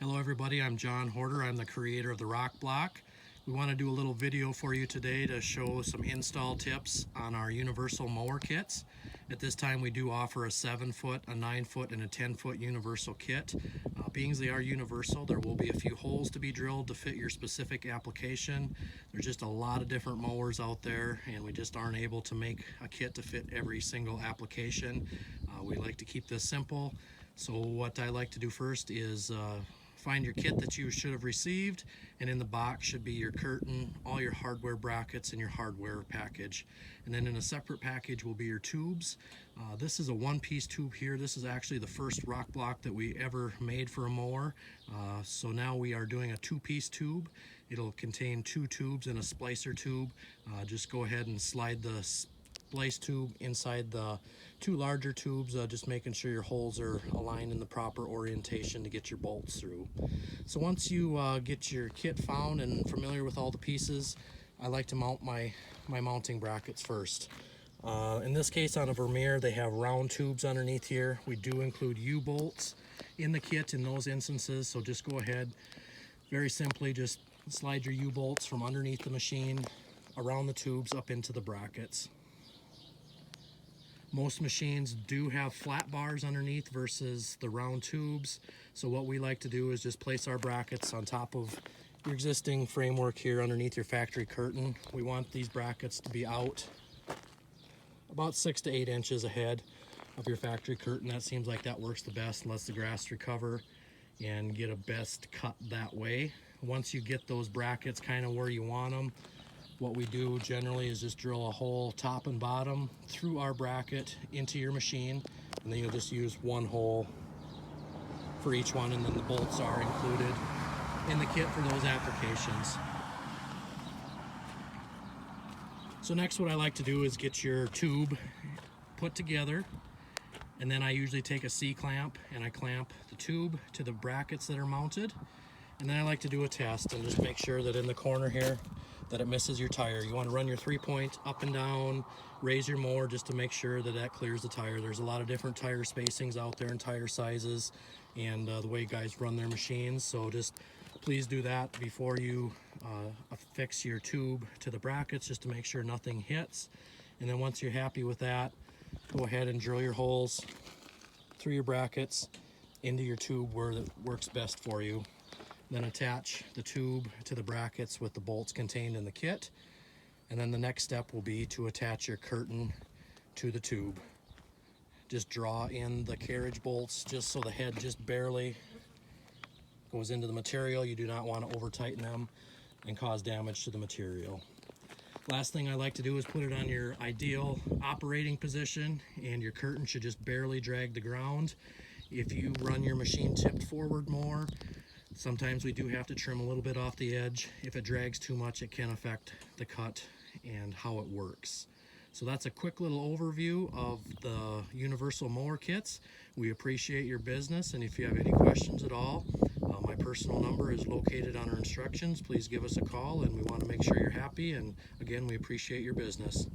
Hello everybody, I'm John Horder. I'm the creator of the Rock Block. We want to do a little video for you today to show some install tips on our universal mower kits. At this time we do offer a 7-foot, a 9-foot, and a 10-foot universal kit. Being as they are universal, there will be a few holes to be drilled to fit your specific application. There's just a lot of different mowers out there and we just aren't able to make a kit to fit every single application. We like to keep this simple. So what I like to do first is find your kit that you should have received, and in the box should be your curtain, all your hardware brackets, and your hardware package. And then in a separate package will be your tubes. This is a one-piece tube here. This is actually the first Rock Block that we ever made for a mower. So now we are doing a two-piece tube. It'll contain 2 tubes and a splicer tube. Just go ahead and slide the splice tube inside the 2 larger tubes, just making sure your holes are aligned in the proper orientation to get your bolts through. So once you get your kit found and familiar with all the pieces, I like to mount my mounting brackets first. In this case, on a Vermeer, they have round tubes underneath here. We do include U-bolts in the kit in those instances, so just go ahead, very simply just slide your U-bolts from underneath the machine around the tubes up into the brackets. Most machines do have flat bars underneath versus the round tubes. So what we like to do is just place our brackets on top of your existing framework here underneath your factory curtain. We want these brackets to be out about 6 to 8 inches ahead of your factory curtain. That seems like that works the best, lets the grass recover and get a best cut that way. Once you get those brackets kind of where you want them, what we do generally is just drill a hole top and bottom through our bracket into your machine, and then you'll just use one hole for each one, and then the bolts are included in the kit for those applications. So next, what I like to do is get your tube put together, and then I usually take a C-clamp and I clamp the tube to the brackets that are mounted, and then I like to do a test and just make sure that in the corner here that it misses your tire. You want to run your 3-point up and down, raise your mower just to make sure that that clears the tire. There's a lot of different tire spacings out there and tire sizes and the way guys run their machines. So just please do that before you affix your tube to the brackets, just to make sure nothing hits. And then once you're happy with that, go ahead and drill your holes through your brackets into your tube where it works best for you. Then attach the tube to the brackets with the bolts contained in the kit. And then the next step will be to attach your curtain to the tube. Just draw in the carriage bolts just so the head just barely goes into the material. You do not want to over tighten them and cause damage to the material. Last thing I like to do is put it on your ideal operating position, and your curtain should just barely drag the ground. If you run your machine tipped forward more, sometimes we do have to trim a little bit off the edge. If it drags too much, it can affect the cut and how it works. So that's a quick little overview of the universal mower kits. We appreciate your business, and if you have any questions at all, my personal number is located on our instructions. Please give us a call, and we want to make sure you're happy, and again, we appreciate your business.